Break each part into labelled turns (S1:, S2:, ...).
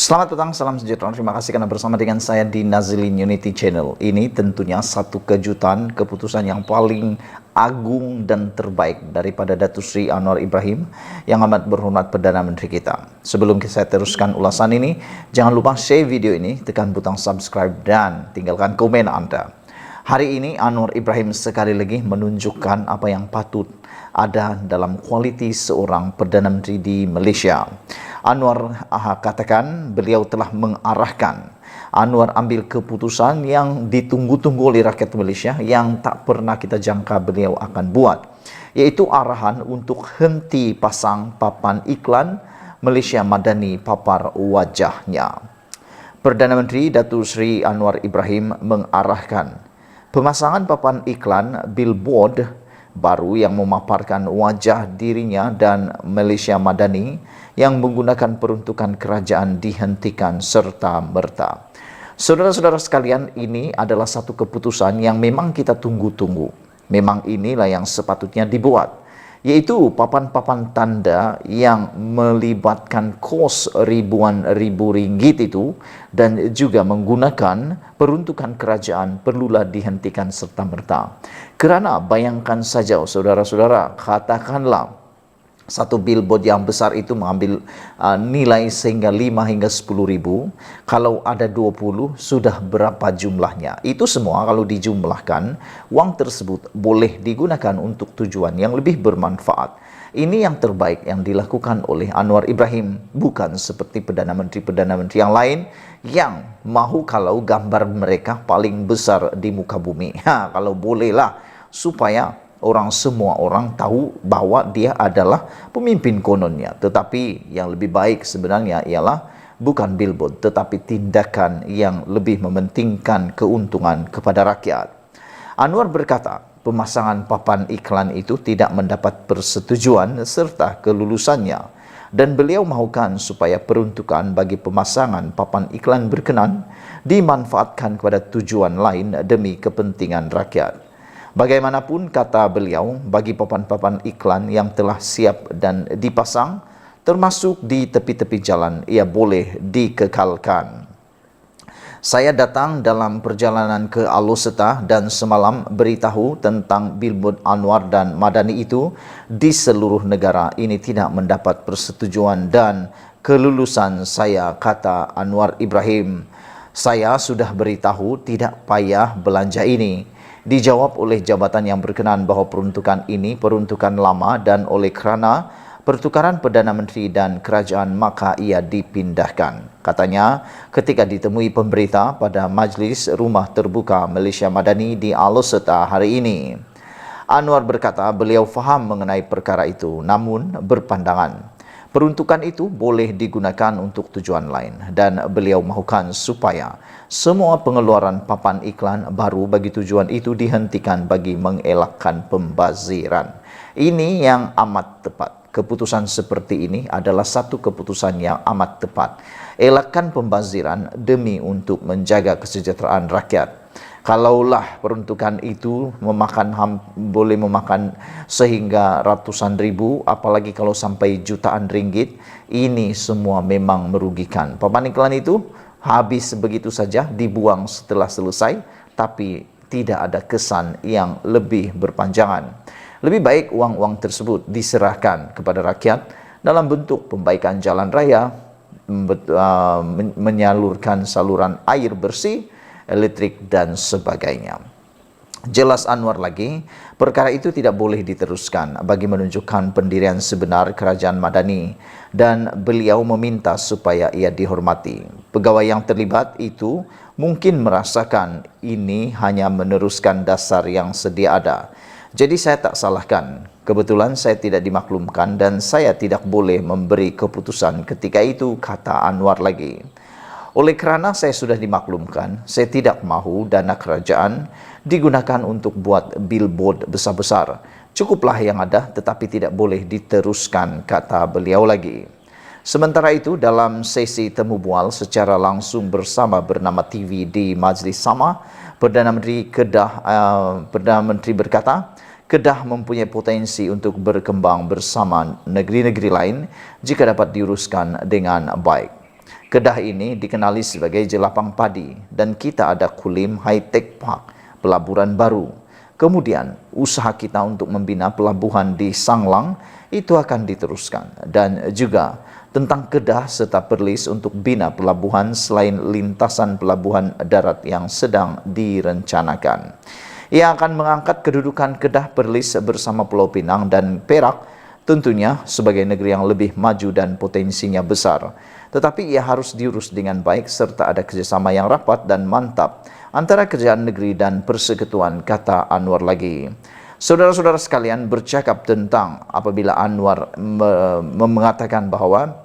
S1: Selamat petang, salam sejahtera. Terima kasih karena bersama dengan saya di Nazilin Unity Channel. Ini tentunya satu kejutan, keputusan yang paling agung dan terbaik daripada Datuk Seri Anwar Ibrahim yang amat berhormat Perdana Menteri kita. Sebelum saya teruskan ulasan ini, jangan lupa share video ini, tekan butang subscribe dan tinggalkan komen Anda. Hari ini Anwar Ibrahim sekali lagi menunjukkan apa yang patut ada dalam kualiti seorang Perdana Menteri di Malaysia. Anwar katakan beliau telah mengarahkan. Anwar ambil keputusan yang ditunggu-tunggu oleh rakyat Malaysia yang tak pernah kita jangka beliau akan buat, iaitu arahan untuk henti pasang papan iklan Malaysia Madani papar wajahnya. Perdana Menteri Datuk Seri Anwar Ibrahim mengarahkan pemasangan papan iklan billboard baru yang memaparkan wajah dirinya dan Malaysia Madani yang menggunakan peruntukan kerajaan dihentikan serta-merta. Saudara-saudara sekalian, ini adalah satu keputusan yang memang kita tunggu-tunggu. Memang inilah yang sepatutnya dibuat, yaitu papan-papan tanda yang melibatkan kos ribuan ribu ringgit itu dan juga menggunakan peruntukan kerajaan perlulah dihentikan serta-merta. Kerana bayangkan saja saudara-saudara, katakanlah satu billboard yang besar itu mengambil nilai sehingga 5 hingga 10 ribu. Kalau ada 20, sudah berapa jumlahnya? Itu semua kalau dijumlahkan, uang tersebut boleh digunakan untuk tujuan yang lebih bermanfaat. Ini yang terbaik yang dilakukan oleh Anwar Ibrahim, bukan seperti Perdana Menteri yang lain yang mahu kalau gambar mereka paling besar di muka bumi. Kalau bolehlah, supaya semua orang tahu bahwa dia adalah pemimpin kononnya. Tetapi yang lebih baik sebenarnya ialah bukan billboard, tetapi tindakan yang lebih mementingkan keuntungan kepada rakyat. Anwar berkata, pemasangan papan iklan itu tidak mendapat persetujuan serta kelulusannya, dan beliau mahukan supaya peruntukan bagi pemasangan papan iklan berkenan dimanfaatkan kepada tujuan lain demi kepentingan rakyat. Bagaimanapun, kata beliau, bagi papan-papan iklan yang telah siap dan dipasang, termasuk di tepi-tepi jalan, ia boleh dikekalkan. Saya datang dalam perjalanan ke Alor dan semalam beritahu tentang billboard Anwar dan Madani itu di seluruh negara. Ini tidak mendapat persetujuan dan kelulusan saya, kata Anwar Ibrahim. Saya sudah beritahu tidak payah belanja ini. Dijawab oleh jabatan yang berkenaan bahawa peruntukan ini peruntukan lama dan oleh kerana pertukaran Perdana Menteri dan kerajaan maka ia dipindahkan. Katanya ketika ditemui pemberita pada Majlis Rumah Terbuka Malaysia Madani di Alor hari ini. Anwar berkata beliau faham mengenai perkara itu, namun berpandangan peruntukan itu boleh digunakan untuk tujuan lain, dan beliau mahukan supaya semua pengeluaran papan iklan baru bagi tujuan itu dihentikan bagi mengelakkan pembaziran. Ini yang amat tepat. Keputusan seperti ini adalah satu keputusan yang amat tepat. Elakkan pembaziran demi untuk menjaga kesejahteraan rakyat. Kalaulah peruntukan itu boleh memakan sehingga ratusan ribu, apalagi kalau sampai jutaan ringgit, ini semua memang merugikan. Papan iklan itu habis begitu saja, dibuang setelah selesai, tapi tidak ada kesan yang lebih berpanjangan. Lebih baik uang-uang tersebut diserahkan kepada rakyat dalam bentuk pembaikan jalan raya, menyalurkan saluran air bersih, elektrik dan sebagainya. Jelas Anwar lagi, perkara itu tidak boleh diteruskan bagi menunjukkan pendirian sebenar kerajaan Madani, dan beliau meminta supaya ia dihormati. Pegawai yang terlibat itu mungkin merasakan ini hanya meneruskan dasar yang sedia ada. Jadi saya tak salahkan. Kebetulan saya tidak dimaklumkan dan saya tidak boleh memberi keputusan ketika itu, kata Anwar lagi. Oleh kerana saya sudah dimaklumkan, saya tidak mahu dana kerajaan digunakan untuk buat billboard besar-besar. Cukuplah yang ada tetapi tidak boleh diteruskan, kata beliau lagi. Sementara itu, dalam sesi temu bual secara langsung bersama bernama TV di Majlis Sama, Perdana Menteri berkata, Kedah mempunyai potensi untuk berkembang bersama negeri-negeri lain jika dapat diuruskan dengan baik. Kedah ini dikenali sebagai jelapang padi dan kita ada Kulim High Tech Park, pelabuhan baru. Kemudian usaha kita untuk membina pelabuhan di Sanglang itu akan diteruskan, dan juga tentang Kedah serta Perlis untuk bina pelabuhan selain lintasan pelabuhan darat yang sedang direncanakan. Ia akan mengangkat kedudukan Kedah Perlis bersama Pulau Pinang dan Perak, tentunya sebagai negeri yang lebih maju dan potensinya besar. Tetapi ia harus diurus dengan baik serta ada kerjasama yang rapat dan mantap antara kerajaan negeri dan persekutuan, kata Anwar lagi. Saudara-saudara sekalian, bercakap tentang apabila Anwar mengatakan bahwa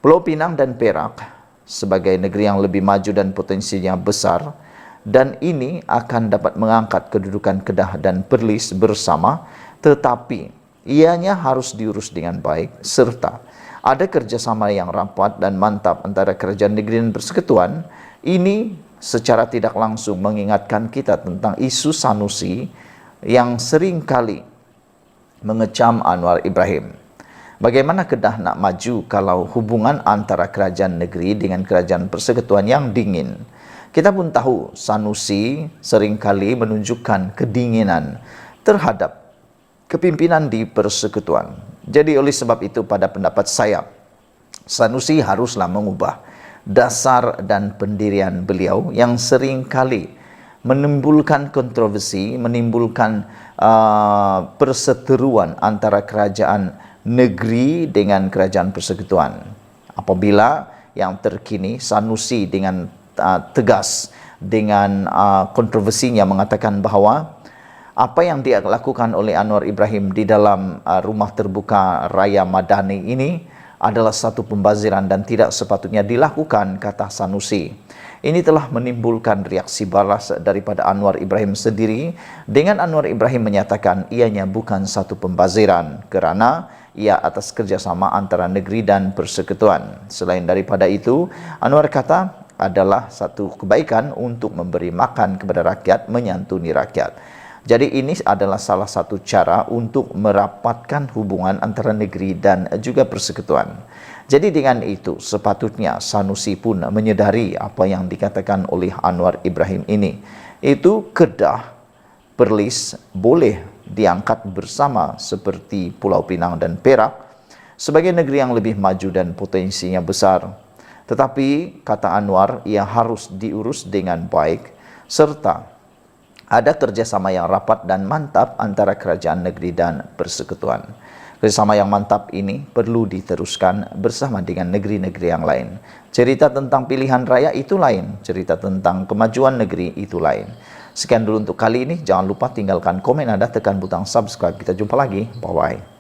S1: Pulau Pinang dan Perak sebagai negeri yang lebih maju dan potensinya besar, dan ini akan dapat mengangkat kedudukan Kedah dan Perlis bersama, tetapi ianya harus diurus dengan baik serta ada kerjasama yang rapat dan mantap antara kerajaan negeri dan persekutuan. Ini secara tidak langsung mengingatkan kita tentang isu Sanusi yang sering kali mengecam Anwar Ibrahim. Bagaimana Kedah nak maju kalau hubungan antara kerajaan negeri dengan kerajaan persekutuan yang dingin? Kita pun tahu Sanusi seringkali menunjukkan kedinginan terhadap kepimpinan di persekutuan. Jadi oleh sebab itu pada pendapat saya, Sanusi haruslah mengubah dasar dan pendirian beliau yang seringkali menimbulkan kontroversi, menimbulkan perseteruan antara kerajaan negeri dengan kerajaan persekutuan. Apabila yang terkini Sanusi dengan tegas dengan kontroversinya mengatakan bahwa apa yang dia lakukan oleh Anwar Ibrahim di dalam rumah terbuka Raya Madani ini adalah satu pembaziran dan tidak sepatutnya dilakukan, kata Sanusi. Ini telah menimbulkan reaksi balas daripada Anwar Ibrahim sendiri, dengan Anwar Ibrahim menyatakan ianya bukan satu pembaziran kerana ia atas kerjasama antara negeri dan persekutuan. Selain daripada itu, Anwar kata adalah satu kebaikan untuk memberi makan kepada rakyat, menyantuni rakyat. Jadi ini adalah salah satu cara untuk merapatkan hubungan antara negeri dan juga persekutuan. Jadi dengan itu sepatutnya Sanusi pun menyedari apa yang dikatakan oleh Anwar Ibrahim ini. Itu Kedah, Perlis boleh diangkat bersama seperti Pulau Pinang dan Perak sebagai negeri yang lebih maju dan potensinya besar. Tetapi kata Anwar, ia harus diurus dengan baik serta ada kerjasama yang rapat dan mantap antara kerajaan negeri dan persekutuan. Kerjasama yang mantap ini perlu diteruskan bersama dengan negeri-negeri yang lain. Cerita tentang pilihan raya itu lain, cerita tentang kemajuan negeri itu lain. Sekian dulu untuk kali ini. Jangan lupa tinggalkan komen Anda, tekan butang subscribe. Kita jumpa lagi. Bye-bye.